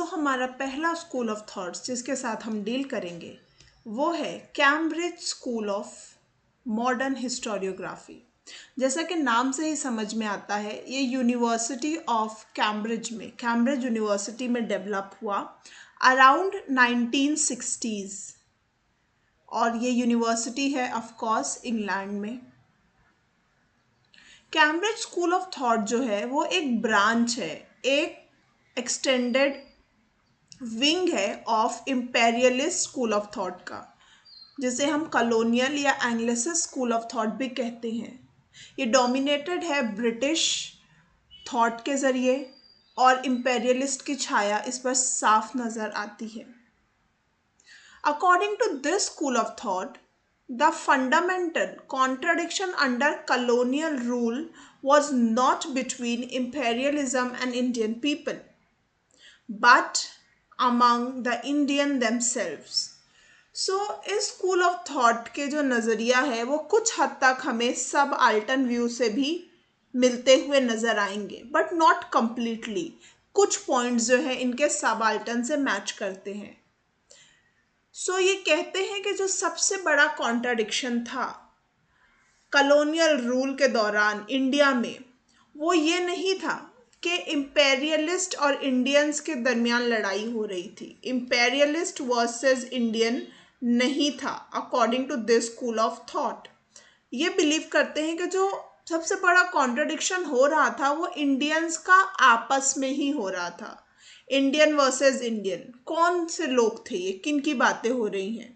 हमारा पहला school of thoughts जिसके साथ हम डील करेंगे वो है Cambridge school of modern historiography. जैसा कि नाम से ही समझ में आता है, ये यूनिवर्सिटी ऑफ कैम्ब्रिज यूनिवर्सिटी में डेवलप हुआ अराउंड 1960s। और ये यूनिवर्सिटी है ऑफ कोर्स इंग्लैंड में। कैम्ब्रिज स्कूल ऑफ थॉट जो है वो एक ब्रांच है, एक एक्सटेंडेड विंग है of imperialist school of thought का, जिसे हम कॉलोनियल या एंग्लिसिस्ट स्कूल ऑफ थॉट भी कहते हैं। ये डोमिनेटेड है ब्रिटिश थॉट के ज़रिए और इम्पेरियलिस्ट की छाया इस पर साफ नज़र आती है। According to this school of thought, the fundamental contradiction under colonial rule was not between imperialism and Indian people, but among the Indian themselves. इस स्कूल ऑफ थॉट के जो नज़रिया है वो कुछ हद तक हमें सब आल्टन व्यू से भी मिलते हुए नज़र आएंगे, बट नॉट कम्प्लीटली। कुछ पॉइंट्स जो है इनके सब आल्टन से मैच करते हैं। ये कहते हैं कि जो सबसे बड़ा कॉन्ट्राडिक्शन था कॉलोनियल रूल के दौरान इंडिया में, वो ये नहीं था कि इम्पेरियलिस्ट और इंडियंस के दरमियान लड़ाई हो रही थी। इम्पेरियलिस्ट वर्सेस इंडियन नहीं था। According to this school of thought, ये बिलीव करते हैं कि जो सबसे बड़ा कॉन्ट्राडिक्शन हो रहा था वो इंडियंस का आपस में ही हो रहा था। इंडियन वर्सेस इंडियन, कौन से लोग थे ये, किन की बातें हो रही हैं।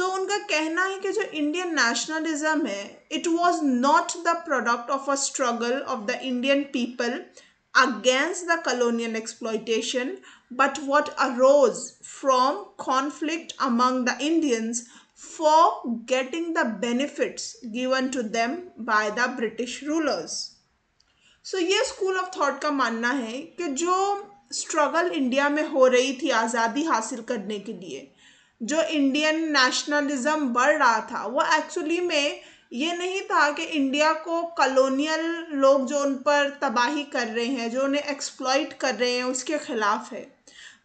उनका कहना है कि जो इंडियन नेशनलिज्म है, it was not the product of a struggle of the Indian people against the colonial exploitation, but what arose from conflict among the Indians for getting the benefits given to them by the British rulers. ये school of thought का मानना है कि जो struggle India में हो रही थी आज़ादी हासिल करने के लिए, जो इंडियन नेशनलिज्म बढ़ रहा था, वो एक्चुअली में ये नहीं था कि इंडिया को कॉलोनियल लोग जो उन पर तबाही कर रहे हैं, जो उन्हें एक्सप्लॉइट कर रहे हैं, उसके खिलाफ है,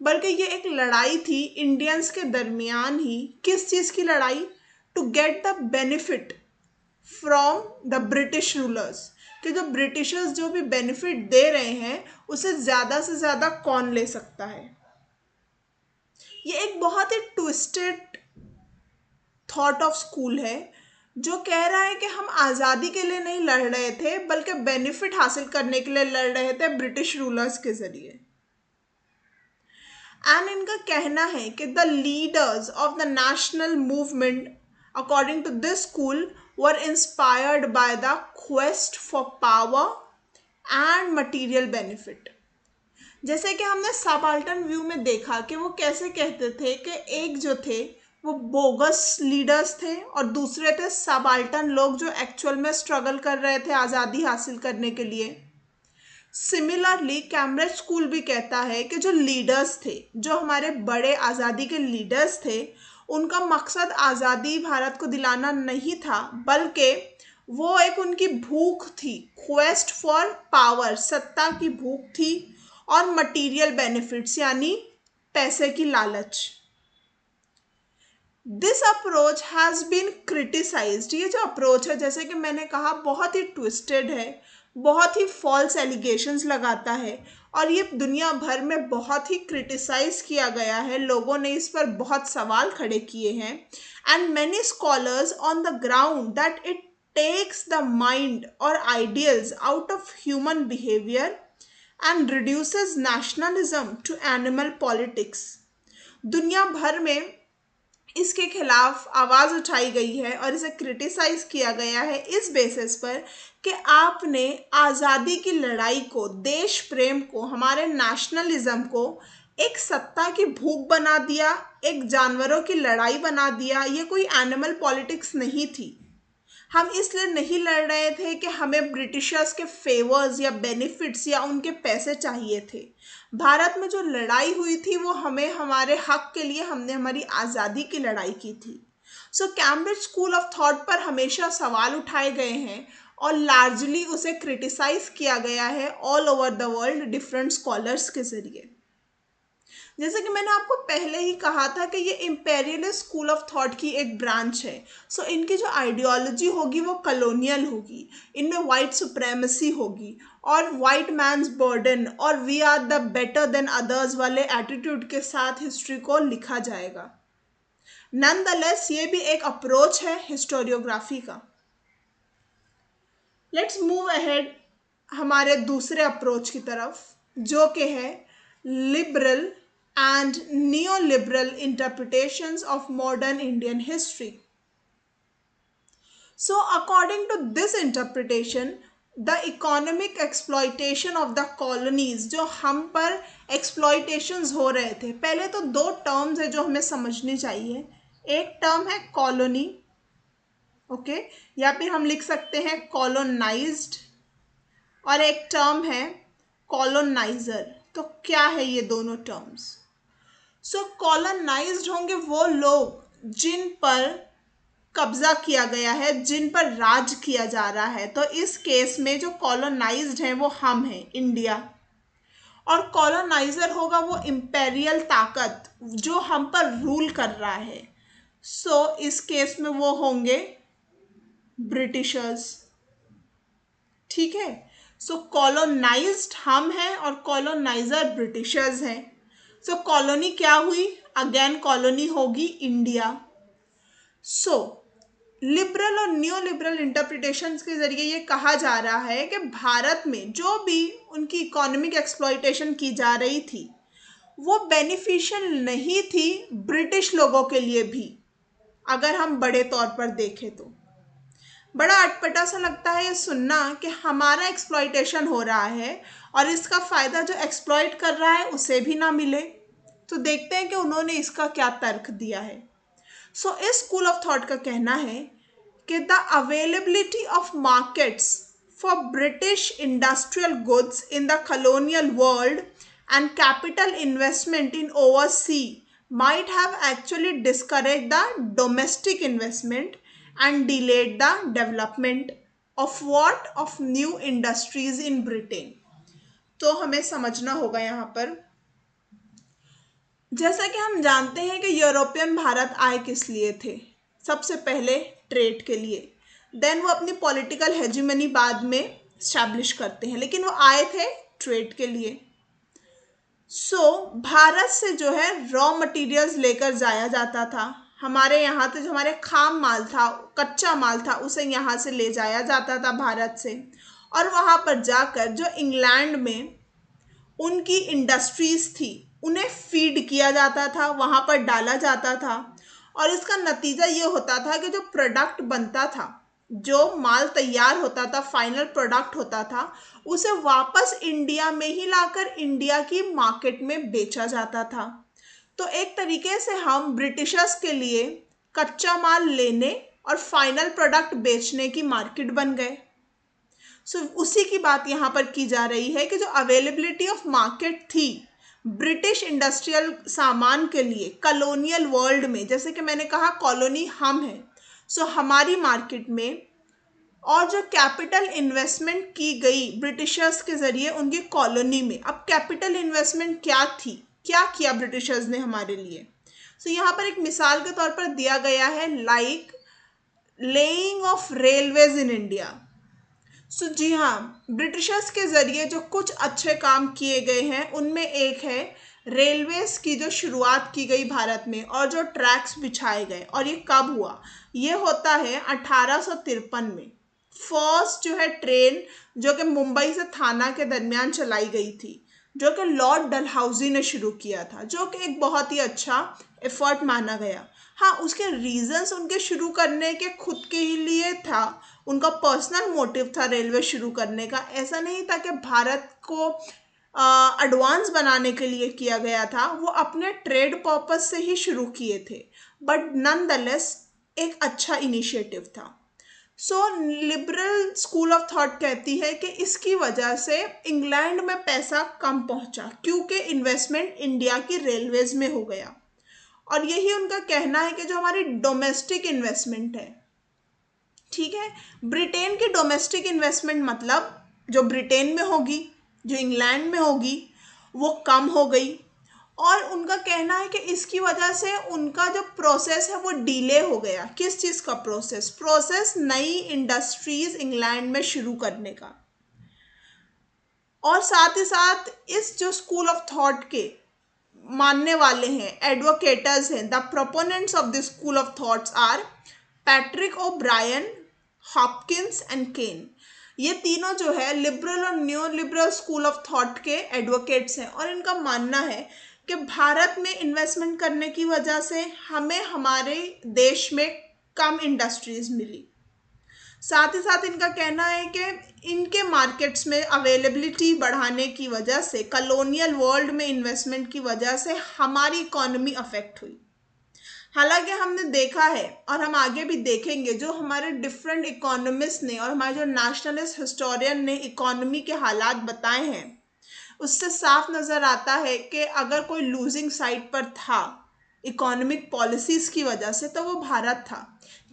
बल्कि ये एक लड़ाई थी इंडियंस के दरमियान ही। किस चीज़ की लड़ाई? To get the benefit from the British rulers, कि जो ब्रिटिशर्स जो भी बेनिफिट दे रहे हैं उसे ज़्यादा से ज़्यादा कौन ले सकता है। ये एक बहुत ही ट्विस्टेड थॉट ऑफ स्कूल है जो कह रहा है कि हम आज़ादी के लिए नहीं लड़ रहे थे, बल्कि बेनिफिट हासिल करने के लिए लड़ रहे थे ब्रिटिश रूलर्स के ज़रिए। एंड इनका कहना है कि the leaders of the national movement according to this school were inspired by the quest for power and material benefit. जैसे कि हमने सबाल्टन व्यू में देखा कि वो कैसे कहते थे कि एक जो थे वो बोगस लीडर्स थे और दूसरे थे सबाल्टन लोग जो एक्चुअल में स्ट्रगल कर रहे थे आज़ादी हासिल करने के लिए। सिमिलरली कैम्ब्रिज स्कूल भी कहता है कि जो लीडर्स थे, जो हमारे बड़े आज़ादी के लीडर्स थे, उनका मकसद आज़ादी भारत को दिलाना नहीं था, बल्कि वो एक उनकी भूख थी, क्वेस्ट फॉर पावर, सत्ता की भूख थी, और मटीरियल बेनिफिट्स यानी पैसे की लालच। This approach has been criticised. ये जो अप्रोच है, जैसे कि मैंने कहा, बहुत ही ट्विस्टेड है, बहुत ही फॉल्स एलिगेशंस लगाता है, और ये दुनिया भर में बहुत ही क्रिटिसाइज किया गया है। लोगों ने इस पर बहुत सवाल खड़े किए हैं। And many scholars on the ground that it takes the mind और ideals out of human behaviour and reduces nationalism to animal politics. दुनिया भर में इसके खिलाफ आवाज़ उठाई गई है और इसे क्रिटिसाइज किया गया है इस बेसिस पर कि आपने आज़ादी की लड़ाई को, देश प्रेम को, हमारे नेशनलिज्म को एक सत्ता की भूख बना दिया, एक जानवरों की लड़ाई बना दिया। ये कोई एनिमल पॉलिटिक्स नहीं थी। हम इसलिए नहीं लड़ रहे थे कि हमें ब्रिटिशर्स के फेवर्स या बेनिफिट्स या उनके पैसे चाहिए थे। भारत में जो लड़ाई हुई थी वो हमें हमारे हक के लिए, हमने हमारी आज़ादी की लड़ाई की थी। कैम्ब्रिज स्कूल ऑफ थॉट पर हमेशा सवाल उठाए गए हैं और लार्जली उसे क्रिटिसाइज किया गया है all over the world different scholars के ज़रिए। जैसे कि मैंने आपको पहले ही कहा था कि ये इंपेरियलिस्ट स्कूल ऑफ थॉट की एक ब्रांच है। सो इनकी जो आइडियोलॉजी होगी वो कॉलोनियल होगी, इनमें वाइट सुप्रेमेसी होगी और वाइट मैन्स बर्डन और we are the better than others वाले एटीट्यूड के साथ हिस्ट्री को लिखा जाएगा। नॉनदलेस ये भी एक अप्रोच है हिस्टोरियोग्राफी का। लेट्स मूव अहेड हमारे दूसरे अप्रोच की तरफ, जो कि है liberal and neoliberal interpretations of modern Indian history. So according to this interpretation, the economic exploitation of the colonies, जो हम पर एक्सप्लॉयटेशंस हो रहे थे, पहले तो दो टर्म्स है जो हमें समझनी चाहिए। एक टर्म है कॉलोनी, ओके, या फिर हम लिख सकते हैं कॉलोनाइज्ड, और एक टर्म है कॉलोनाइजर। तो क्या है ये दोनों टर्म्स? सो कॉलोनाइज्ड होंगे वो लोग जिन पर कब्जा किया गया है, जिन पर राज किया जा रहा है। तो इस केस में जो कॉलोनाइज्ड हैं वो हम हैं, इंडिया। और कॉलोनाइजर होगा वो इंपेरियल ताकत जो हम पर रूल कर रहा है। सो इस केस में वो होंगे ब्रिटिशर्स। ठीक है, सो कॉलोनाइज्ड हम हैं और कॉलोनाइजर ब्रिटिशर्स हैं। सो कॉलोनी क्या हुई? अगेन कॉलोनी होगी इंडिया। सो लिबरल और न्यू लिबरल इंटरप्रिटेशन के जरिए ये कहा जा रहा है कि भारत में जो भी उनकी इकोनॉमिक एक्सप्लॉयटेशन की जा रही थी वो बेनिफिशियल नहीं थी ब्रिटिश लोगों के लिए भी। अगर हम बड़े तौर पर देखें तो बड़ा अटपटा सा लगता है ये सुनना कि हमारा एक्सप्लॉयटेशन हो रहा है और इसका फ़ायदा जो एक्सप्लॉयट कर रहा है उसे भी ना मिले। तो देखते हैं कि उन्होंने इसका क्या तर्क दिया है। सो इस स्कूल ऑफ थॉट का कहना है कि the availability of markets for British industrial goods in the colonial world and capital investment in overseas might have actually discouraged the domestic investment and delayed the development of what of new industries in Britain। तो हमें समझना होगा यहाँ पर, जैसा कि हम जानते हैं कि यूरोपियन भारत आए किस लिए थे? सबसे पहले ट्रेड के लिए, देन वो अपनी पॉलिटिकल हेजिमनी बाद में स्टैब्लिश करते हैं, लेकिन वो आए थे ट्रेड के लिए। भारत से जो है रॉ मटेरियल्स लेकर जाया जाता था। हमारे यहाँ से जो हमारे खाम माल था, कच्चा माल था, उसे यहाँ से ले जाया जाता था भारत से, और वहाँ पर जाकर जो इंग्लैंड में उनकी इंडस्ट्रीज थी उन्हें फीड किया जाता था, वहाँ पर डाला जाता था। और इसका नतीजा ये होता था कि जो प्रोडक्ट बनता था, जो माल तैयार होता था, फाइनल प्रोडक्ट होता था, उसे वापस इंडिया में ही लाकर इंडिया की मार्केट में बेचा जाता था। तो एक तरीके से हम ब्रिटिशर्स के लिए कच्चा माल लेने और फाइनल प्रोडक्ट बेचने की मार्केट बन गए। उसी की बात यहाँ पर की जा रही है कि जो अवेलेबिलिटी ऑफ मार्केट थी ब्रिटिश इंडस्ट्रियल सामान के लिए कॉलोनियल वर्ल्ड में, जैसे कि मैंने कहा कॉलोनी हम हैं, हमारी मार्केट में, और जो कैपिटल इन्वेस्टमेंट की गई ब्रिटिशर्स के ज़रिए उनकी कॉलोनी में। अब कैपिटल इन्वेस्टमेंट क्या थी, क्या किया ब्रिटिशर्स ने हमारे लिए? यहाँ पर एक मिसाल के तौर पर दिया गया है, like laying of railways in India. जी हाँ, ब्रिटिशर्स के ज़रिए जो कुछ अच्छे काम किए गए हैं उनमें एक है रेलवेज की जो शुरुआत की गई भारत में और जो ट्रैक्स बिछाए गए। और ये कब हुआ? ये होता है 1853 में। फर्स्ट जो है ट्रेन जो कि मुंबई से थाना के दरमियान चलाई गई थी, जो कि लॉर्ड डलहौजी ने शुरू किया था, जो कि एक बहुत ही अच्छा एफर्ट माना गया। हाँ, उसके रीजंस उनके शुरू करने के खुद के ही लिए था, उनका पर्सनल मोटिव था रेलवे शुरू करने का। ऐसा नहीं था कि भारत को एडवांस बनाने के लिए किया गया था, वो अपने ट्रेड पर्पस से ही शुरू किए थे, बट नॉनदलेस एक अच्छा इनिशिएटिव था। लिबरल स्कूल ऑफ थॉट कहती है कि इसकी वजह से इंग्लैंड में पैसा कम पहुंचा क्योंकि इन्वेस्टमेंट इंडिया की रेलवेज में हो गया। और यही उनका कहना है कि जो हमारी डोमेस्टिक इन्वेस्टमेंट है, ठीक है, ब्रिटेन की डोमेस्टिक इन्वेस्टमेंट मतलब जो ब्रिटेन में होगी, जो इंग्लैंड में होगी, वो कम हो गई। और उनका कहना है कि इसकी वजह से उनका जो प्रोसेस है वो डिले हो गया। किस चीज़ का प्रोसेस? प्रोसेस नई इंडस्ट्रीज इंग्लैंड में शुरू करने का। और साथ ही साथ इस जो स्कूल ऑफ थॉट के मानने वाले हैं, एडवोकेटर्स हैं, the proponents of the school of thoughts are Patrick O'Brien, Hopkins and Cain. ये तीनों जो है लिबरल और new liberal school of thought के एडवोकेट्स हैं, और इनका मानना है कि भारत में इन्वेस्टमेंट करने की वजह से हमें हमारे देश में कम इंडस्ट्रीज मिली। साथ ही साथ इनका कहना है कि इनके मार्केट्स में अवेलेबिलिटी बढ़ाने की वजह से, कॉलोनियल वर्ल्ड में इन्वेस्टमेंट की वजह से हमारी इकोनॉमी अफेक्ट हुई। हालांकि हमने देखा है और हम आगे भी देखेंगे, जो हमारे डिफरेंट इकोनॉमिस्ट ने और हमारे जो नेशनलिस्ट हिस्टोरियन ने इकोनॉमी के हालात बताए हैं, उससे साफ नज़र आता है कि अगर कोई लूजिंग साइड पर था इकोनॉमिक पॉलिसीज की वजह से, तो वो भारत था।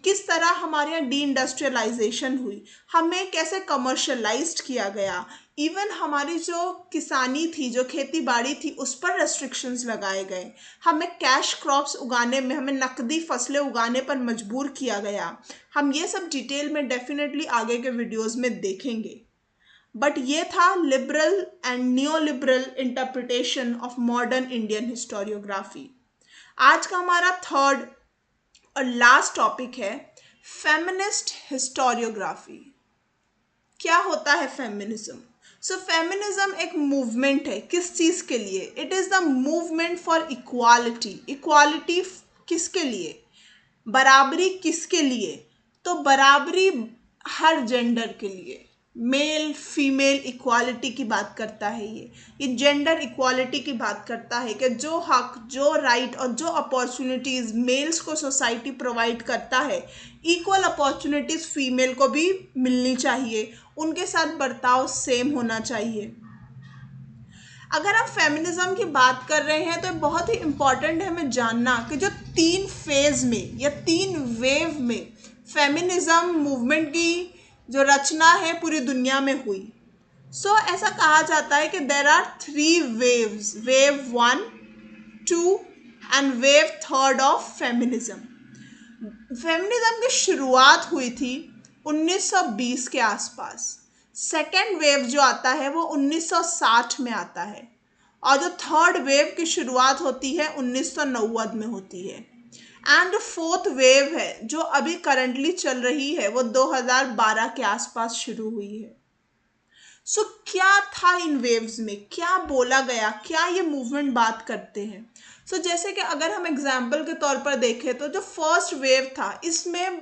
किस तरह हमारे यहाँ डी इंडस्ट्रियलाइजेशन हुई, हमें कैसे कमर्शलाइज्ड किया गया, इवन हमारी जो किसानी थी, जो खेती बाड़ी थी, उस पर रेस्ट्रिक्शंस लगाए गए, हमें कैश क्रॉप्स उगाने में, हमें नकदी फसलें उगाने पर मजबूर किया गया। हम ये सब डिटेल में डेफिनेटली आगे के वीडियोस में देखेंगे। बट ये था liberal and न्यो liberal interpretation of modern Indian historiography. आज का हमारा थर्ड और लास्ट टॉपिक है फेमिनिस्ट हिस्टोरियोग्राफी। क्या होता है फेमिनिज्म? सो फेमिनिज्म एक मूवमेंट है। किस चीज के लिए? It is the movement for equality. Equality किसके लिए? बराबरी किसके लिए? तो बराबरी हर जेंडर के लिए, मेल फीमेल इक्वालिटी की बात करता है। ये जेंडर इक्वालिटी की बात करता है कि जो हक, जो राइट और जो अपॉर्चुनिटीज़ मेल्स को सोसाइटी प्रोवाइड करता है, इक्वल अपॉर्चुनिटीज़ फीमेल को भी मिलनी चाहिए, उनके साथ बर्ताव सेम होना चाहिए। अगर हम फेमिनिज्म की बात कर रहे हैं तो बहुत ही इम्पॉर्टेंट है हमें जानना कि जो 3 फेज में या 3 वेव में फेमिनिज्म मूवमेंट की जो रचना है पूरी दुनिया में हुई। ऐसा कहा जाता है कि there are 3 waves, wave 1, 2 and wave 3 of feminism. Feminism की शुरुआत हुई थी 1920 के आसपास। सेकेंड वेव जो आता है वो 1960 में आता है, और जो थर्ड वेव की शुरुआत होती है 1990 में होती है। एंड फोर्थ वेव है जो अभी करंटली चल रही है, वो 2012 के आसपास शुरू हुई है। क्या था इन वेव्स में, क्या बोला गया, क्या ये मूवमेंट बात करते हैं? जैसे कि अगर हम एग्जाम्पल के तौर पर देखें तो जो फर्स्ट वेव था, इसमें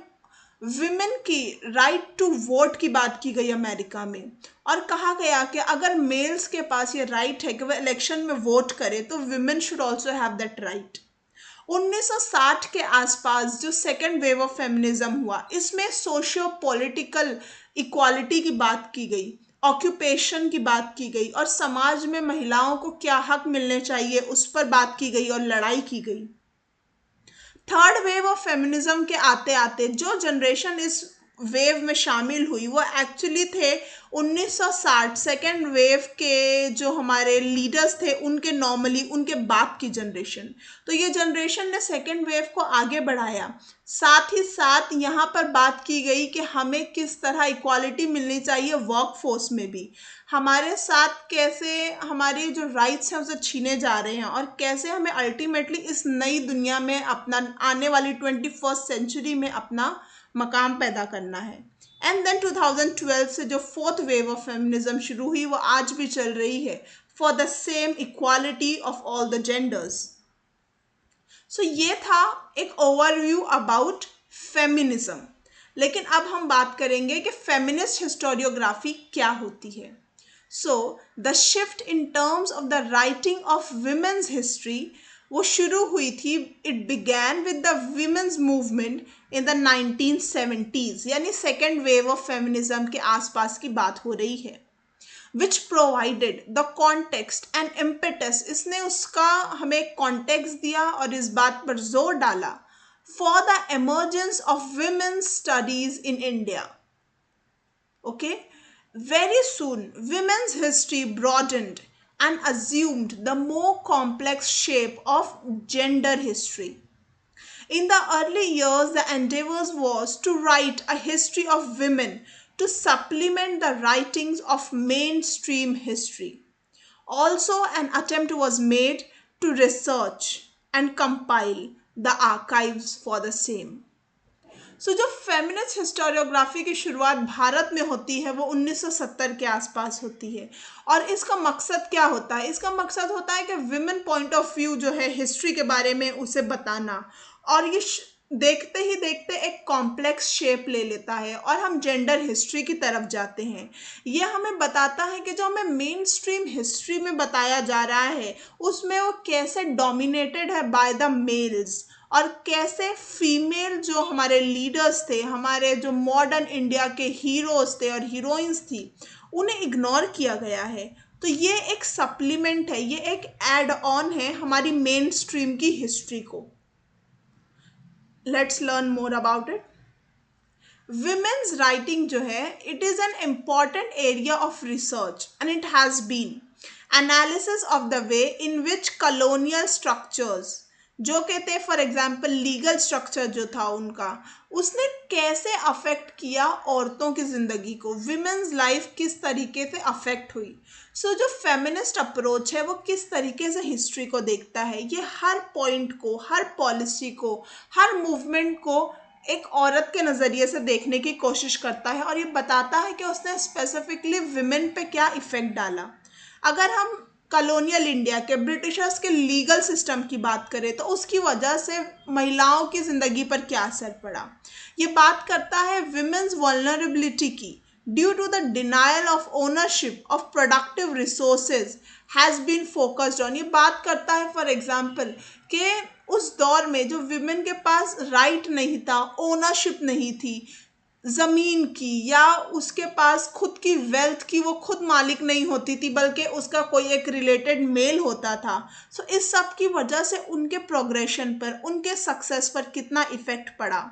विमेन की राइट टू वोट की बात की गई अमेरिका में, और कहा गया कि अगर मेल्स के पास ये राइट है कि वह इलेक्शन में वोट करे, तो women should also have that right. 1960 के आसपास जो सेकेंड वेव ऑफ फेमिनिज्म हुआ, इसमें सोशियो पॉलिटिकल इक्वालिटी की बात की गई, ऑक्यूपेशन की बात की गई, और समाज में महिलाओं को क्या हक मिलने चाहिए उस पर बात की गई और लड़ाई की गई। थर्ड वेव ऑफ फेमिनिज्म के आते आते जो जनरेशन इस वेव में शामिल हुई वो एक्चुअली थे 1960 सेकेंड वेव के जो हमारे लीडर्स थे उनके, नॉर्मली उनके बाप की जनरेशन। तो ये जनरेशन ने सेकेंड वेव को आगे बढ़ाया। साथ ही साथ यहाँ पर बात की गई कि हमें किस तरह इक्वालिटी मिलनी चाहिए वर्क फोर्स में भी, हमारे साथ कैसे हमारे जो राइट्स हैं उसे छीने जा रहे हैं, और कैसे हमें अल्टीमेटली इस नई दुनिया में अपना, आने वाली 21st सेंचुरी में अपना मकाम पैदा करना है। एंड देन 2012 से जो फोर्थ वेव ऑफ फेमिनिज्म शुरू हुई वो आज भी चल रही है, for the same equality of all the genders. ये था एक ओवरव्यू अबाउट फेमिनिज्म। लेकिन अब हम बात करेंगे कि फेमिनिस्ट हिस्टोरियोग्राफी क्या होती है। The shift in terms of the writing of women's history वो शुरू हुई थी, it began with the women's movement in the 1970s, यानी सेकेंड वेव ऑफ फेमिनिज्म के आसपास की बात हो रही है, which provided the context and impetus, इसने उसका हमें context दिया और इस बात पर जोर डाला, for the emergence of women's studies in India. Okay, very soon women's history broadened and assumed the more complex shape of gender history. In the early years, the endeavor was to write a history of women to supplement the writings of mainstream history. Also, an attempt was made to research and compile the archives for the same. जो feminist historiography की शुरुआत भारत में होती है वो 1970 के आसपास होती है। और इसका मकसद क्या होता है? इसका मकसद होता है कि विमेन पॉइंट ऑफ व्यू जो है हिस्ट्री के बारे में उसे बताना, और ये देखते ही देखते एक कॉम्प्लेक्स शेप ले लेता है और हम जेंडर हिस्ट्री की तरफ जाते हैं। ये हमें बताता है कि जो हमें मेन स्ट्रीम हिस्ट्री में बताया जा रहा है उसमें वो कैसे डोमिनेटेड है बाय द मेल्स, और कैसे फीमेल जो हमारे लीडर्स थे, हमारे जो मॉडर्न इंडिया के हीरोज थे और हीरोइंस थी, उन्हें इग्नोर किया गया है। तो ये एक सप्लीमेंट है, ये एक एड ऑन है हमारी मेन स्ट्रीम की हिस्ट्री को। Let's learn more about it. Women's writing जो है it is an important area of research and it has been analysis of the way in which colonial structures, जो कहते for example legal structure जो था उनका, उसने कैसे अफेक्ट किया औरतों की ज़िंदगी को, विमेन्स लाइफ किस तरीके से अफेक्ट हुई। जो फेमिनिस्ट अप्रोच है वो किस तरीके से हिस्ट्री को देखता है, ये हर पॉइंट को, हर पॉलिसी को, हर मूवमेंट को एक औरत के नज़रिए से देखने की कोशिश करता है, और ये बताता है कि उसने स्पेसिफिकली विमेन पे क्या इफ़ेक्ट डाला। अगर हम कॉलोनियल इंडिया के ब्रिटिशर्स के लीगल सिस्टम की बात करें तो उसकी वजह से महिलाओं की ज़िंदगी पर क्या असर पड़ा। ये बात करता है विमेन्स वल्नरेबिलिटी की due to the denial of ownership of productive resources has been focused on. ये बात करता है फॉर एग्जाम्पल कि उस दौर में जो विमेन के पास राइट नहीं था, ओनरशिप नहीं थी ज़मीन की, या उसके पास खुद की वेल्थ की, वो खुद मालिक नहीं होती थी बल्कि उसका कोई एक रिलेटेड मेल होता था। इस सब की वजह से उनके प्रोग्रेशन पर, उनके सक्सेस पर कितना इफेक्ट पड़ा।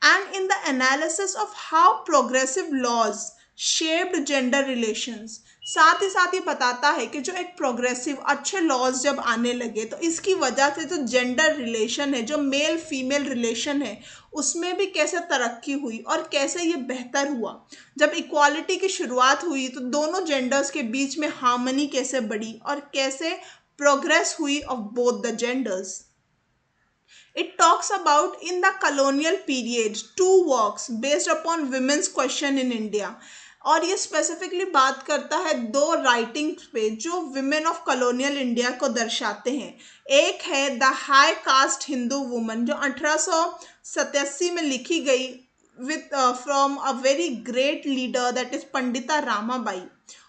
And in the analysis of how progressive laws shaped gender relations, साथ ही बताता है कि जो एक प्रोग्रेसिव अच्छे लॉज जब आने लगे तो इसकी वजह से जो जेंडर रिलेशन है, जो मेल फीमेल रिलेशन है, उसमें भी कैसे तरक्की हुई और कैसे ये बेहतर हुआ। जब इक्वालिटी की शुरुआत हुई तो दोनों जेंडर्स के बीच में हार्मनी कैसे बढ़ी और कैसे प्रोग्रेस हुई of both the genders. It talks about in the colonial period two works based upon women's question in India, और ये स्पेसिफिकली बात करता है दो राइटिंग्स पे जो विमेन ऑफ कॉलोनियल इंडिया को दर्शाते हैं। एक है the high cast Hindu woman जो 1887 में लिखी गई with from a very great leader that is Pandita Ramabai,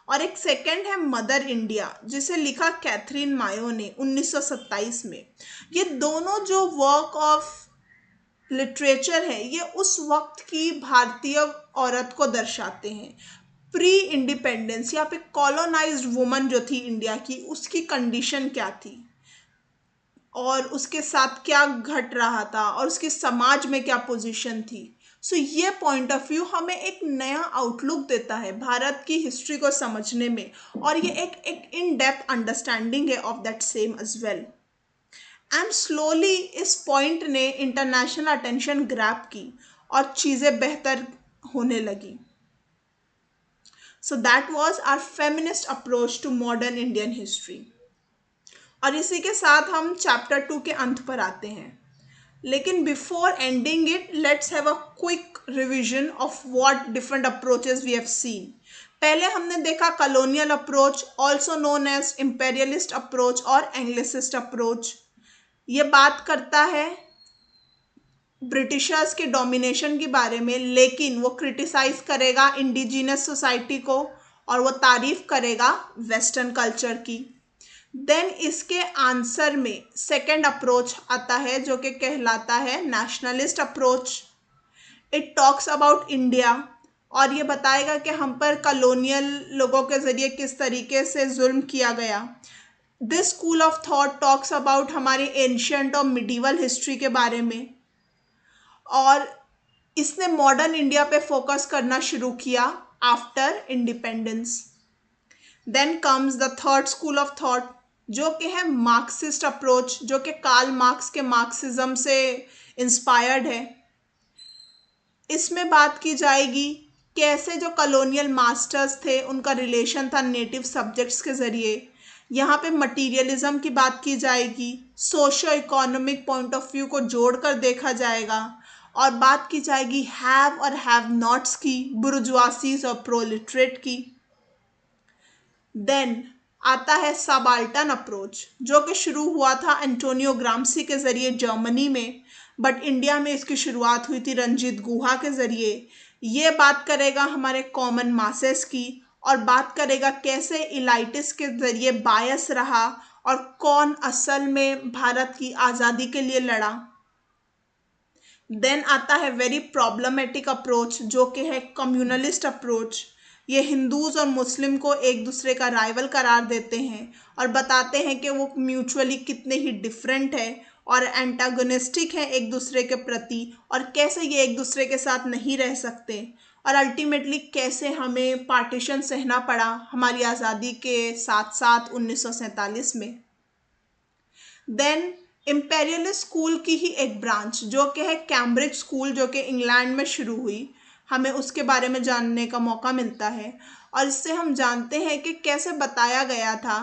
और एक सेकंड है मदर इंडिया जिसे लिखा कैथरीन मायो ने 1927 में। ये दोनों जो वर्क ऑफ लिटरेचर है ये उस वक्त की भारतीय औरत को दर्शाते हैं। प्री इंडिपेंडेंस या फिर कॉलोनाइज्ड वुमन जो थी इंडिया की, उसकी कंडीशन क्या थी और उसके साथ क्या घट रहा था और उसके समाज में क्या पोजीशन थी। ये पॉइंट ऑफ व्यू हमें एक नया आउटलुक देता है भारत की हिस्ट्री को समझने में, और ये एक इन डेप्थ अंडरस्टैंडिंग है of that same as well. And slowly इस पॉइंट ने इंटरनेशनल अटेंशन ग्रैब की और चीज़ें बेहतर होने लगी। That was our feminist approach to modern Indian history. और इसी के साथ हम चैप्टर 2 के अंत पर आते हैं, लेकिन before ending it let's have a quick revision of what different approaches we have seen. पहले हमने देखा colonial approach, also known as imperialist approach और एंग्लिसिस्ट अप्रोच। ये बात करता है ब्रिटिशर्स के डोमिनेशन के बारे में, लेकिन वो क्रिटिसाइज करेगा इंडिजिनस सोसाइटी को और वो तारीफ करेगा वेस्टर्न कल्चर की। देन इसके आंसर में सेकंड अप्रोच आता है जो कि कहलाता है nationalist approach. It talks about India और ये बताएगा कि हम पर कॉलोनियल लोगों के ज़रिए किस तरीके से जुल्म किया गया। This school of thought talks about हमारी एंशियंट और मिडीवल हिस्ट्री के बारे में, और इसने मॉडर्न इंडिया पे फोकस करना शुरू किया after independence. Then comes the third school of thought, जो कि है मार्क्सिस्ट अप्रोच, जो कि कार्ल मार्क्स के मार्क्सिज्म से इंस्पायर्ड है। इसमें बात की जाएगी कैसे जो कॉलोनियल मास्टर्स थे उनका रिलेशन था नेटिव सब्जेक्ट्स के ज़रिए। यहाँ पे मटीरियलिज्म की बात की जाएगी, socio economic point of view को जोड़कर देखा जाएगा, और बात की जाएगी हैव और हैव नॉट्स की, बुर्जुआसीज और प्रोलिटरेट की। देन आता है सबाल्टन अप्रोच, जो कि शुरू हुआ था एंटोनियो ग्राम्सी के ज़रिए जर्मनी में, बट इंडिया में इसकी शुरुआत हुई थी रंजीत गुहा के ज़रिए। ये बात करेगा हमारे कॉमन मासेस की, और बात करेगा कैसे इलाइटिस के ज़रिए बायस रहा और कौन असल में भारत की आज़ादी के लिए लड़ा। देन आता है वेरी प्रॉब्लमेटिक अप्रोच, जो कि है कम्युनलिस्ट अप्रोच। ये हिंदूज और मुस्लिम को एक दूसरे का राइवल करार देते हैं और बताते हैं कि वो म्यूचुअली कितने ही डिफरेंट है और एंटागोनिस्टिक हैं एक दूसरे के प्रति, और कैसे ये एक दूसरे के साथ नहीं रह सकते, और अल्टीमेटली कैसे हमें पार्टीशन सहना पड़ा हमारी आज़ादी के साथ साथ 1947 में। देन इम्पेरियलिस्ट स्कूल की ही एक ब्रांच, जो कि है कैम्ब्रिज स्कूल, जो कि इंग्लैंड में शुरू हुई, हमें उसके बारे में जानने का मौका मिलता है। और इससे हम जानते हैं कि कैसे बताया गया था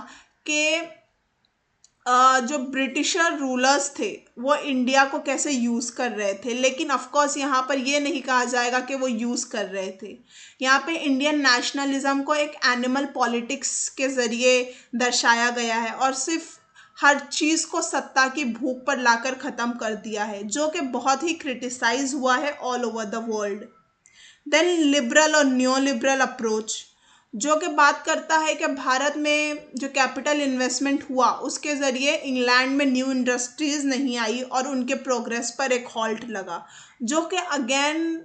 कि जो ब्रिटिशर रूलर्स थे वो इंडिया को कैसे यूज़ कर रहे थे, लेकिन ऑफ कोर्स यहाँ पर ये नहीं कहा जाएगा कि वो यूज़ कर रहे थे। यहाँ पे इंडियन नेशनलिज्म को एक एनिमल पॉलिटिक्स के ज़रिए दर्शाया गया है और सिर्फ हर चीज़ को सत्ता की भूख पर लाकर ख़त्म कर दिया है, जो कि बहुत ही क्रिटिसाइज हुआ है all over the world. Then liberal और न्यो लिबरल अप्रोच, जो कि बात करता है कि भारत में जो कैपिटल इन्वेस्टमेंट हुआ उसके ज़रिए इंग्लैंड में न्यू इंडस्ट्रीज़ नहीं आई और उनके प्रोग्रेस पर एक हॉल्ट लगा, जो कि अगेन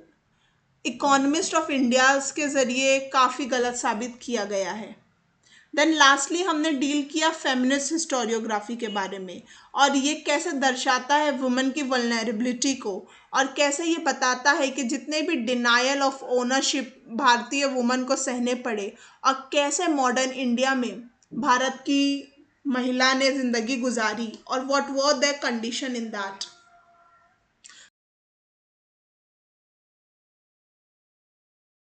इकोनॉमिस्ट ऑफ इंडिया के ज़रिए काफ़ी गलत साबित किया गया है। देन लास्टली हमने डील किया फेमिनिस्ट हिस्टोरियोग्राफी के बारे में, और ये कैसे दर्शाता है वुमेन की वल्नरेबिलिटी को, और कैसे ये बताता है कि जितने भी डिनायल ऑफ ओनरशिप भारतीय वुमेन को सहने पड़े, और कैसे मॉडर्न इंडिया में भारत की महिला ने ज़िंदगी गुजारी और what were there condition in that.